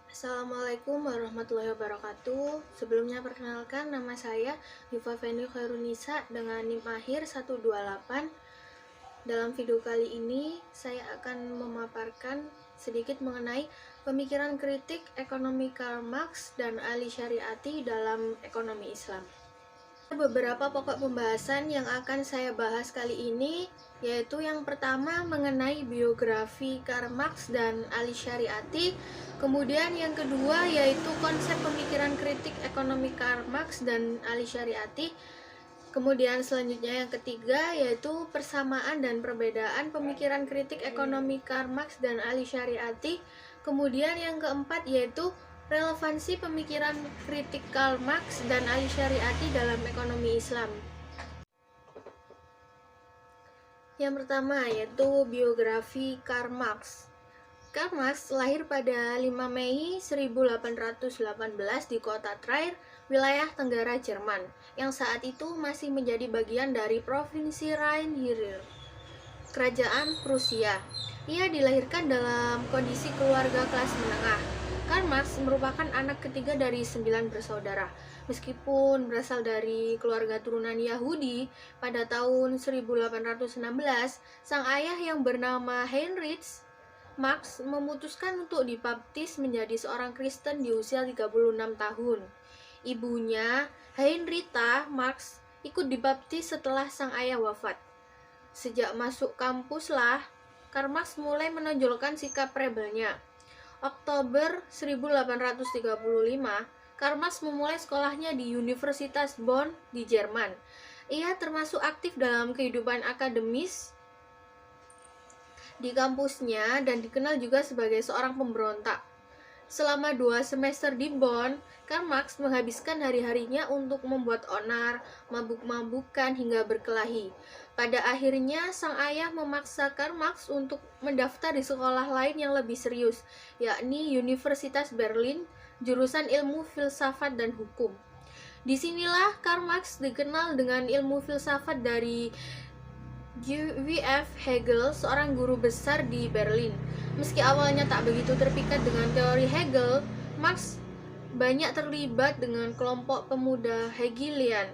Assalamualaikum warahmatullahi wabarakatuh. Sebelumnya perkenalkan, nama saya Yufa Fendi Khairunisa dengan NIM akhir 128. Dalam video kali ini, saya akan memaparkan sedikit mengenai pemikiran kritik ekonomi Karl Marx dan Ali Syariati dalam ekonomi Islam. Beberapa pokok pembahasan yang akan saya bahas kali ini, yaitu yang pertama mengenai biografi Karl Marx dan Ali Syariati. Kemudian yang kedua yaitu konsep pemikiran kritik ekonomi Karl Marx dan Ali Syariati. Kemudian selanjutnya yang ketiga yaitu persamaan dan perbedaan pemikiran kritik ekonomi Karl Marx dan Ali Syariati. Kemudian yang keempat yaitu relevansi pemikiran kritik Karl Marx dan Ali Syariati dalam ekonomi Islam. Yang pertama yaitu biografi Karl Marx. Karl Marx lahir pada 5 Mei 1818 di kota Trier, wilayah Tenggara Jerman, yang saat itu masih menjadi bagian dari provinsi Rhine-Heer, Kerajaan Prusia. Ia dilahirkan dalam kondisi keluarga kelas menengah. Karl Marx merupakan anak ketiga dari 9 bersaudara. Meskipun berasal dari keluarga turunan Yahudi, pada tahun 1816, sang ayah yang bernama Heinrich Marx memutuskan untuk dibaptis menjadi seorang Kristen di usia 36 tahun. Ibunya, Heinricha Marx, ikut dibaptis setelah sang ayah wafat. Sejak masuk kampuslah, Karl Marx mulai menonjolkan sikap rebelnya. Oktober 1835, Karl Marx memulai sekolahnya di Universitas Bonn di Jerman. Ia termasuk aktif dalam kehidupan akademis di kampusnya dan dikenal juga sebagai seorang pemberontak. Selama 2 semester di Bonn, Karl Marx menghabiskan hari-harinya untuk membuat onar, mabuk-mabukan hingga berkelahi. Pada akhirnya, sang ayah memaksa Karl Marx untuk mendaftar di sekolah lain yang lebih serius, yakni Universitas Berlin, jurusan ilmu filsafat dan hukum. Disinilah Karl Marx dikenal dengan ilmu filsafat dari W.F. Hegel, seorang guru besar di Berlin. Meski awalnya tak begitu terpikat dengan teori Hegel, Marx banyak terlibat dengan kelompok pemuda Hegelian,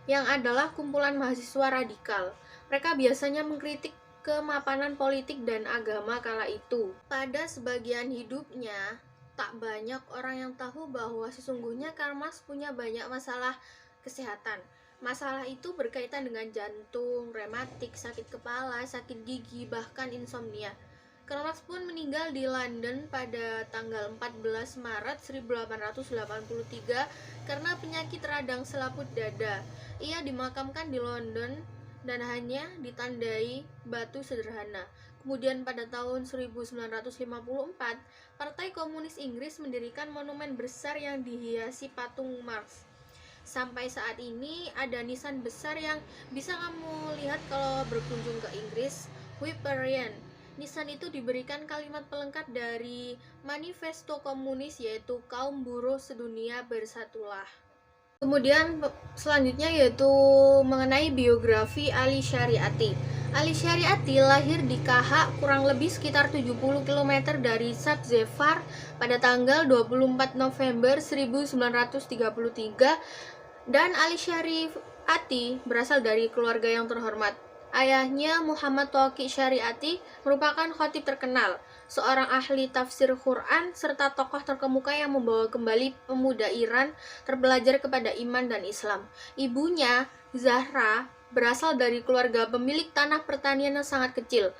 yang adalah kumpulan mahasiswa radikal. Mereka biasanya mengkritik kemapanan politik dan agama kala itu. Pada sebagian hidupnya, tak banyak orang yang tahu bahwa sesungguhnya Karl Marx punya banyak masalah kesehatan. Masalah itu berkaitan dengan jantung, rematik, sakit kepala, sakit gigi, bahkan insomnia. Karl Marx pun meninggal di London pada tanggal 14 Maret 1883 karena penyakit radang selaput dada. Ia dimakamkan di London dan hanya ditandai batu sederhana. Kemudian pada tahun 1954, Partai Komunis Inggris mendirikan monumen besar yang dihiasi patung Marx. Sampai saat ini ada nisan besar yang bisa kamu lihat kalau berkunjung ke Inggris, Hyperion. Nisan itu diberikan kalimat pelengkap dari manifesto komunis, yaitu kaum buruh sedunia bersatulah. Kemudian selanjutnya yaitu mengenai biografi Ali Syariati. Ali Syariati lahir di KH kurang lebih sekitar 70 km dari Sabzefar pada tanggal 24 November 1933, dan Ali Syariati berasal dari keluarga yang terhormat. Ayahnya Muhammad Taqi Syariati merupakan khatib terkenal, seorang ahli tafsir Quran serta tokoh terkemuka yang membawa kembali pemuda Iran terbelajar kepada iman dan Islam. Ibunya, Zahra, berasal dari keluarga pemilik tanah pertanian yang sangat kecil.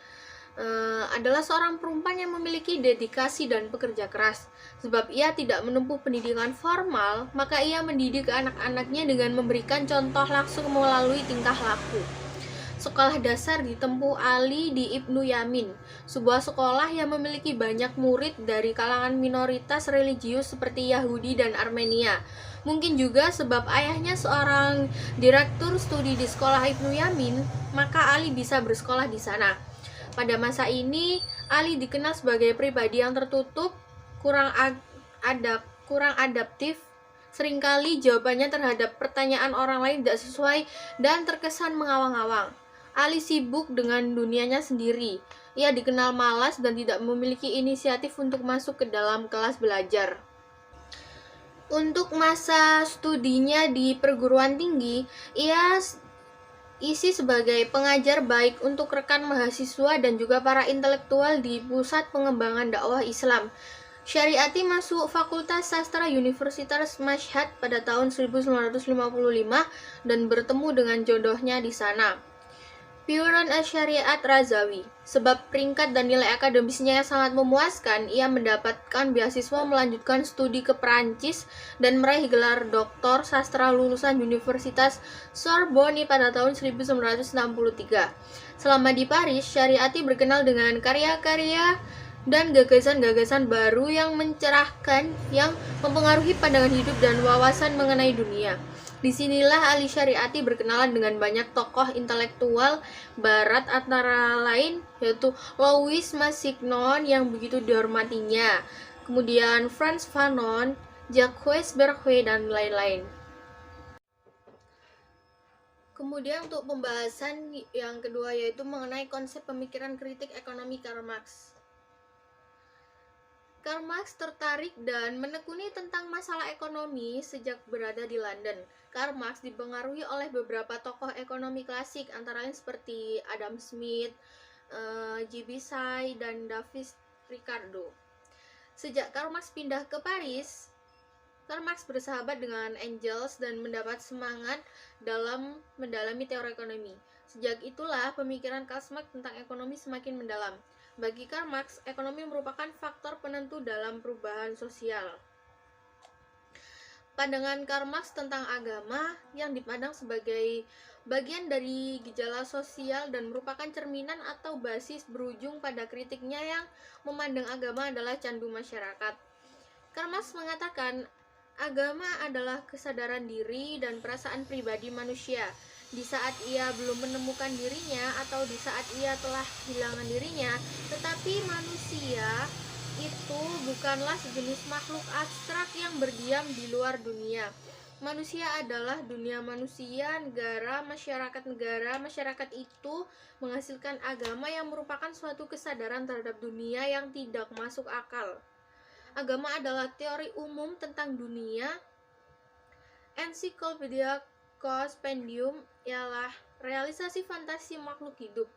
Adalah seorang perempuan yang memiliki dedikasi dan pekerja keras. Sebab ia tidak menempuh pendidikan formal, maka ia mendidik anak-anaknya dengan memberikan contoh langsung melalui tingkah laku. Sekolah dasar ditempuh Ali di Ibnu Yamin, sebuah sekolah yang memiliki banyak murid dari kalangan minoritas religius seperti Yahudi dan Armenia. Mungkin juga sebab ayahnya seorang direktur studi di sekolah Ibnu Yamin, maka Ali bisa bersekolah di sana. Pada masa ini, Ali dikenal sebagai pribadi yang tertutup, kurang adaptif. Seringkali jawabannya terhadap pertanyaan orang lain tidak sesuai dan terkesan mengawang-awang. Ali sibuk dengan dunianya sendiri. Ia dikenal malas dan tidak memiliki inisiatif untuk masuk ke dalam kelas belajar. Untuk masa studinya di perguruan tinggi, ia isi sebagai pengajar baik untuk rekan mahasiswa dan juga para intelektual di Pusat Pengembangan Dakwah Islam. Syariati masuk Fakultas Sastra Universitas Mashhad pada tahun 1955 dan bertemu dengan jodohnya di sana. Piuran Syariat Razawi. Sebab peringkat dan nilai akademisnya yang sangat memuaskan, ia mendapatkan beasiswa melanjutkan studi ke Perancis dan meraih gelar doktor sastra lulusan Universitas Sorbonne pada tahun 1963. Selama di Paris, Syariati berkenal dengan karya-karya dan gagasan-gagasan baru yang mencerahkan, yang mempengaruhi pandangan hidup dan wawasan mengenai dunia. Disinilah Ali Syariati berkenalan dengan banyak tokoh intelektual barat, antara lain yaitu Louis Massignon yang begitu dihormatinya, kemudian Frantz Fanon, Jacques Berger, dan lain-lain. Kemudian untuk pembahasan yang kedua yaitu mengenai konsep pemikiran kritik ekonomi Karl Marx. Karl Marx tertarik dan menekuni tentang masalah ekonomi sejak berada di London. Karl Marx dipengaruhi oleh beberapa tokoh ekonomi klasik, antara lain seperti Adam Smith, J.B. Say, dan David Ricardo. Sejak Karl Marx pindah ke Paris, Karl Marx bersahabat dengan Engels dan mendapat semangat dalam mendalami teori ekonomi. Sejak itulah pemikiran Karl Marx tentang ekonomi semakin mendalam. Bagi Karl Marx, ekonomi merupakan faktor penentu dalam perubahan sosial. Pandangan Karl Marx tentang agama yang dipandang sebagai bagian dari gejala sosial dan merupakan cerminan atau basis berujung pada kritiknya yang memandang agama adalah candu masyarakat. Karl Marx mengatakan, agama adalah kesadaran diri dan perasaan pribadi manusia. Di saat ia belum menemukan dirinya atau di saat ia telah kehilangan dirinya, tetapi manusia itu bukanlah sejenis makhluk abstrak yang berdiam di luar dunia. Manusia adalah dunia manusia, negara, masyarakat itu menghasilkan agama yang merupakan suatu kesadaran terhadap dunia yang tidak masuk akal. Agama adalah teori umum tentang dunia. Ensiklopedia Compendium ialah realisasi fantasi makhluk hidup,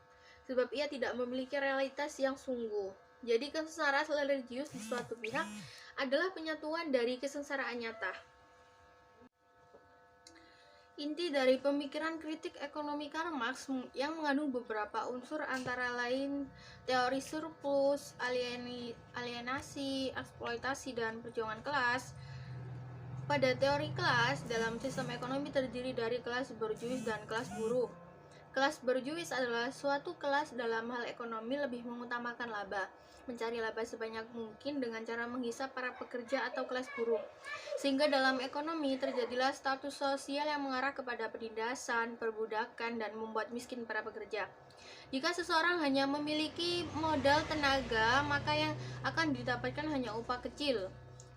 sebab ia tidak memiliki realitas yang sungguh. Jadi kesengsaraan religius di suatu pihak adalah penyatuan dari kesengsaraan nyata. Inti dari pemikiran kritik ekonomi Karl Marx yang mengandung beberapa unsur, antara lain teori surplus, alienasi, eksploitasi, dan perjuangan kelas. Pada teori kelas, dalam sistem ekonomi terdiri dari kelas borjuis dan kelas buruh. Kelas borjuis adalah suatu kelas dalam hal ekonomi lebih mengutamakan laba, mencari laba sebanyak mungkin dengan cara menghisap para pekerja atau kelas buruh. Sehingga dalam ekonomi terjadilah status sosial yang mengarah kepada penindasan, perbudakan, dan membuat miskin para pekerja. Jika seseorang hanya memiliki modal tenaga, maka yang akan didapatkan hanya upah kecil.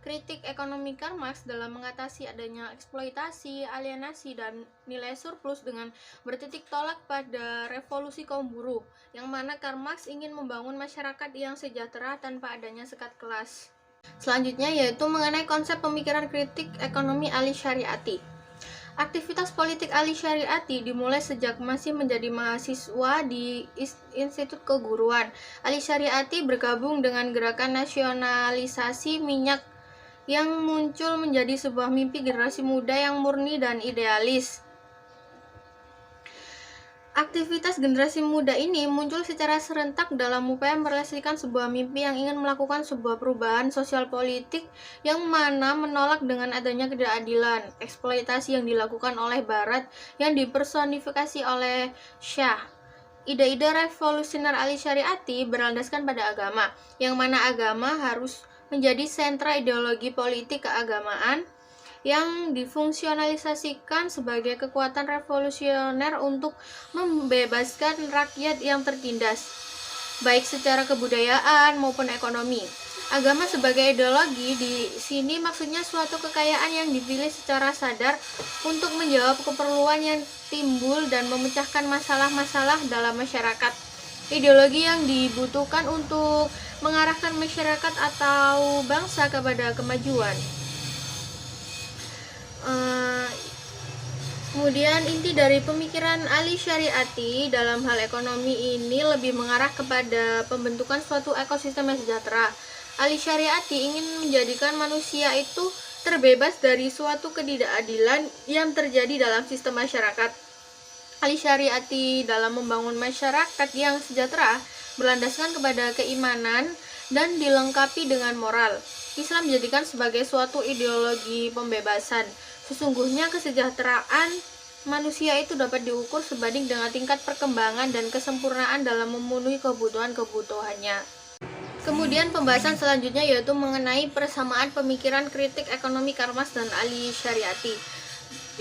Kritik ekonomi Karl Marx dalam mengatasi adanya eksploitasi, alienasi, dan nilai surplus dengan bertitik tolak pada revolusi kaum buruh, yang mana Karl Marx ingin membangun masyarakat yang sejahtera tanpa adanya sekat kelas. Selanjutnya yaitu mengenai konsep pemikiran kritik ekonomi Ali Syariati. Aktivitas politik Ali Syariati dimulai sejak masih menjadi mahasiswa di Institut Keguruan. Ali Syariati bergabung dengan gerakan nasionalisasi minyak yang muncul menjadi sebuah mimpi generasi muda yang murni dan idealis. Aktivitas generasi muda ini muncul secara serentak dalam upaya merealisasikan sebuah mimpi yang ingin melakukan sebuah perubahan sosial politik yang mana menolak dengan adanya ketidakadilan, eksploitasi yang dilakukan oleh Barat yang dipersonifikasi oleh Syah. Ide-ide revolusioner Ali Syariati berlandaskan pada agama, yang mana agama harus menjadi sentra ideologi politik keagamaan yang difungsionalisasikan sebagai kekuatan revolusioner untuk membebaskan rakyat yang tertindas, baik secara kebudayaan maupun ekonomi. Agama sebagai ideologi di sini maksudnya suatu kekayaan yang dipilih secara sadar untuk menjawab keperluan yang timbul dan memecahkan masalah-masalah dalam masyarakat. Ideologi yang dibutuhkan untuk mengarahkan masyarakat atau bangsa kepada kemajuan. Kemudian inti dari pemikiran Ali Syariati dalam hal ekonomi ini lebih mengarah kepada pembentukan suatu ekosistem yang sejahtera. Ali Syariati ingin menjadikan manusia itu terbebas dari suatu ketidakadilan yang terjadi dalam sistem masyarakat. Ali Syariati dalam membangun masyarakat yang sejahtera berlandaskan kepada keimanan dan dilengkapi dengan moral. Islam dijadikan sebagai suatu ideologi pembebasan. Sesungguhnya kesejahteraan manusia itu dapat diukur sebanding dengan tingkat perkembangan dan kesempurnaan dalam memenuhi kebutuhan-kebutuhannya. Kemudian pembahasan selanjutnya yaitu mengenai persamaan pemikiran kritik ekonomi Karl Marx dan Ali Syariati.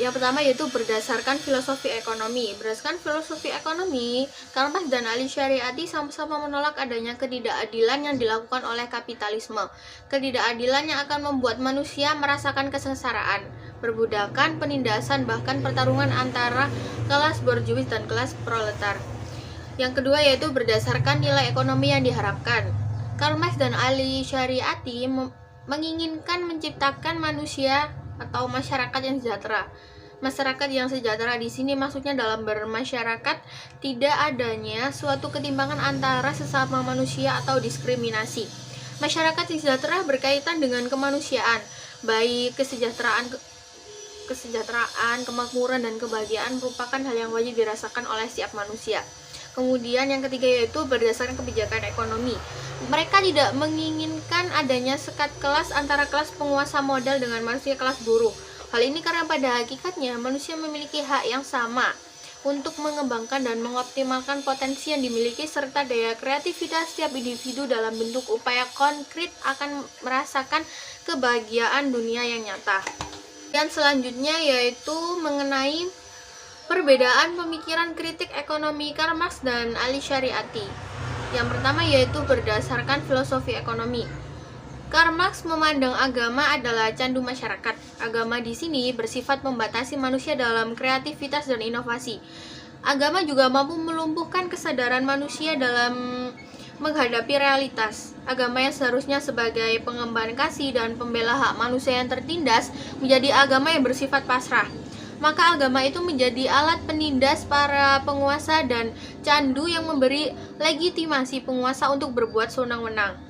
Yang pertama yaitu berdasarkan filosofi ekonomi. Berdasarkan filosofi ekonomi, Karl Marx dan Ali Syariati sama-sama menolak adanya ketidakadilan yang dilakukan oleh kapitalisme. Ketidakadilan yang akan membuat manusia merasakan kesengsaraan, perbudakan, penindasan, bahkan pertarungan antara kelas borjuis dan kelas proletar. Yang kedua yaitu berdasarkan nilai ekonomi yang diharapkan. Karl Marx dan Ali Syariati menginginkan menciptakan manusia atau masyarakat yang sejahtera. Masyarakat yang sejahtera di sini maksudnya dalam bermasyarakat tidak adanya suatu ketimpangan antara sesama manusia atau diskriminasi. Masyarakat yang sejahtera berkaitan dengan kemanusiaan, baik kesejahteraan, kemakmuran, dan kebahagiaan merupakan hal yang wajib dirasakan oleh setiap manusia. Kemudian yang ketiga yaitu berdasarkan kebijakan ekonomi. Mereka tidak menginginkan adanya sekat kelas antara kelas penguasa modal dengan manusia kelas buruh. Hal ini karena pada hakikatnya manusia memiliki hak yang sama untuk mengembangkan dan mengoptimalkan potensi yang dimiliki serta daya kreativitas setiap individu dalam bentuk upaya konkret akan merasakan kebahagiaan dunia yang nyata. Dan selanjutnya yaitu mengenai perbedaan pemikiran kritik ekonomi Karl Marx dan Ali Syariati. Yang pertama yaitu berdasarkan filosofi ekonomi. Karl Marx memandang agama adalah candu masyarakat. Agama di sini bersifat membatasi manusia dalam kreativitas dan inovasi. Agama juga mampu melumpuhkan kesadaran manusia dalam menghadapi realitas. Agama yang seharusnya sebagai pengemban kasih dan pembela hak manusia yang tertindas menjadi agama yang bersifat pasrah. Maka agama itu menjadi alat penindas para penguasa dan candu yang memberi legitimasi penguasa untuk berbuat sewenang-wenang.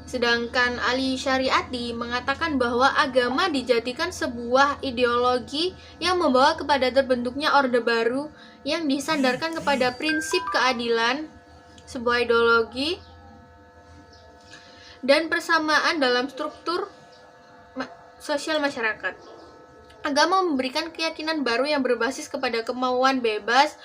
Sedangkan Ali Syariati mengatakan bahwa agama dijadikan sebuah ideologi yang membawa kepada terbentuknya orde baru yang disandarkan kepada prinsip keadilan, sebuah ideologi dan persamaan dalam struktur sosial masyarakat. Agama memberikan keyakinan baru yang berbasis kepada kemauan bebas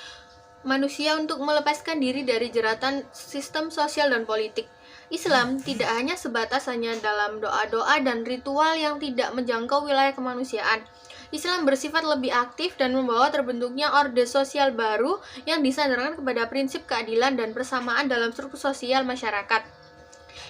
manusia untuk melepaskan diri dari jeratan sistem sosial dan politik. Islam tidak hanya sebatas hanya dalam doa-doa dan ritual yang tidak menjangkau wilayah kemanusiaan. Islam bersifat lebih aktif dan membawa terbentuknya orde sosial baru yang disandarkan kepada prinsip keadilan dan persamaan dalam struktur sosial masyarakat.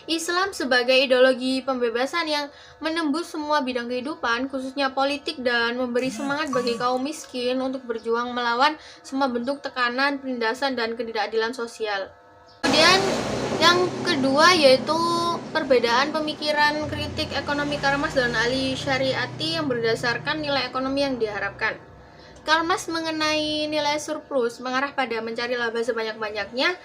Islam sebagai ideologi pembebasan yang menembus semua bidang kehidupan, khususnya politik, dan memberi semangat bagi kaum miskin untuk berjuang melawan semua bentuk tekanan, penindasan, dan ketidakadilan sosial. Kemudian yang kedua yaitu perbedaan pemikiran kritik ekonomi Karl Marx dan Ali Syariati yang berdasarkan nilai ekonomi yang diharapkan. Karl Marx mengenai nilai surplus mengarah pada mencari laba sebanyak-banyaknya,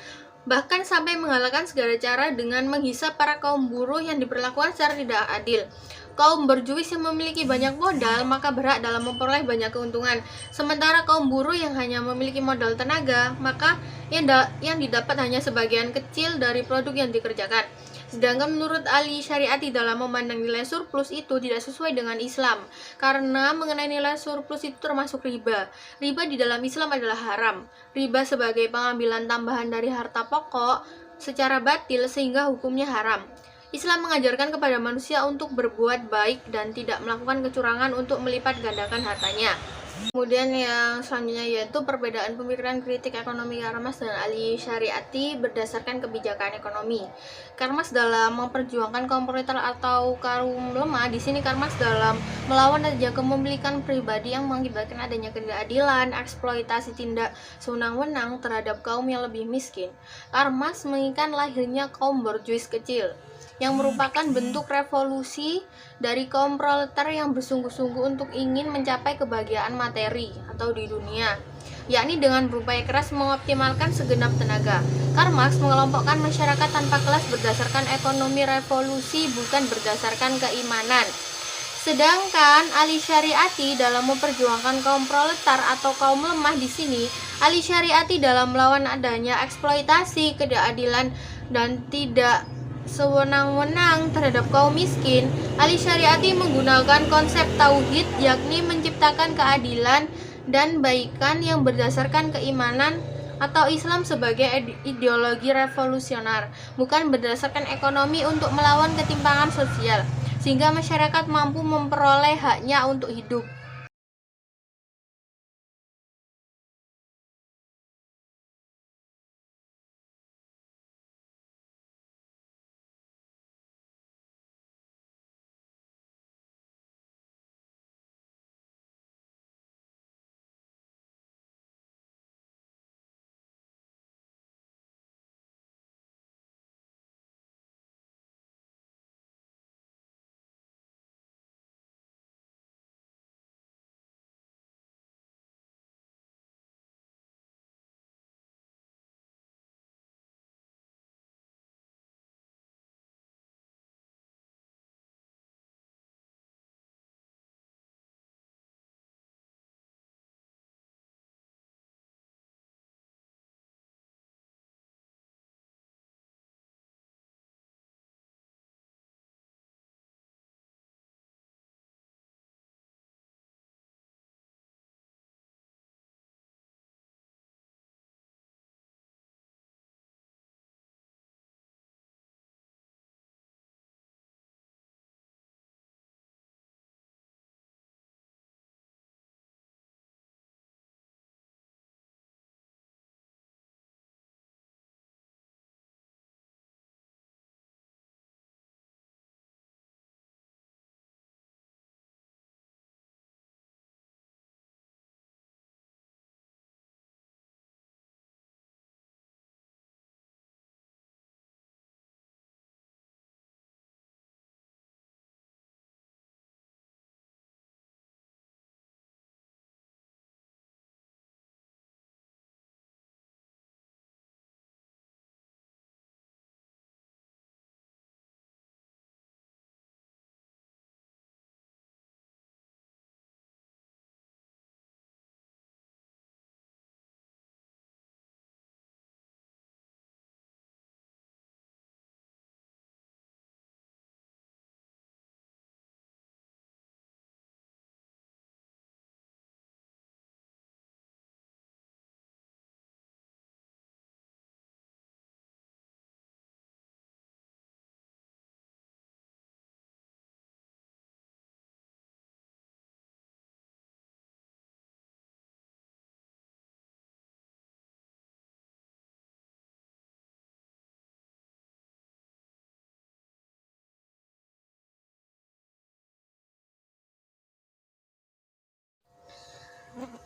bahkan sampai menghalalkan segala cara dengan menghisap para kaum buruh yang diperlakukan secara tidak adil. Kaum borjuis yang memiliki banyak modal maka berhak dalam memperoleh banyak keuntungan, sementara kaum buruh yang hanya memiliki modal tenaga maka yang didapat hanya sebagian kecil dari produk yang dikerjakan. Sedangkan menurut Ali Syariati dalam memandang nilai surplus itu tidak sesuai dengan Islam, karena mengenai nilai surplus itu termasuk riba. Riba di dalam Islam adalah haram. Riba sebagai pengambilan tambahan dari harta pokok secara batil sehingga hukumnya haram. Islam mengajarkan kepada manusia untuk berbuat baik dan tidak melakukan kecurangan untuk melipat gandakan hartanya. Kemudian yang selanjutnya yaitu perbedaan pemikiran kritik ekonomi Karl Marx dan Ali Syariati berdasarkan kebijakan ekonomi. Karl Marx dalam memperjuangkan kaum proletar atau kaum lemah, di sini Karl Marx dalam melawan adanya kepemilikan pribadi yang mengakibatkan adanya ketidakadilan, eksploitasi tindak sewenang-wenang terhadap kaum yang lebih miskin. Karl Marx menginginkan lahirnya kaum borjuis kecil, yang merupakan bentuk revolusi dari kaum proletar yang bersungguh-sungguh untuk ingin mencapai kebahagiaan materi atau di dunia, yakni dengan berupaya keras mengoptimalkan segenap tenaga. Karl Marx mengelompokkan masyarakat tanpa kelas berdasarkan ekonomi revolusi, bukan berdasarkan keimanan. Sedangkan Ali Syariati dalam memperjuangkan kaum proletar atau kaum lemah, di sini Ali Syariati dalam melawan adanya eksploitasi, ketidakadilan dan tidak sewenang-wenang terhadap kaum miskin. Ali Syariati menggunakan konsep tauhid, yakni menciptakan keadilan dan baikan yang berdasarkan keimanan atau Islam sebagai ideologi revolusioner, bukan berdasarkan ekonomi untuk melawan ketimpangan sosial, sehingga masyarakat mampu memperoleh haknya untuk hidup.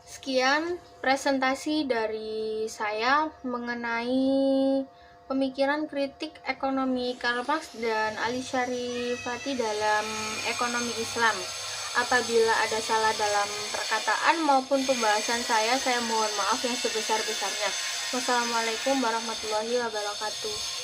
Sekian presentasi dari saya mengenai pemikiran kritik ekonomi Karl Marx dan Ali Syarifati dalam ekonomi Islam. Apabila ada salah dalam perkataan maupun pembahasan saya mohon maaf yang sebesar-besarnya. Wassalamualaikum warahmatullahi wabarakatuh.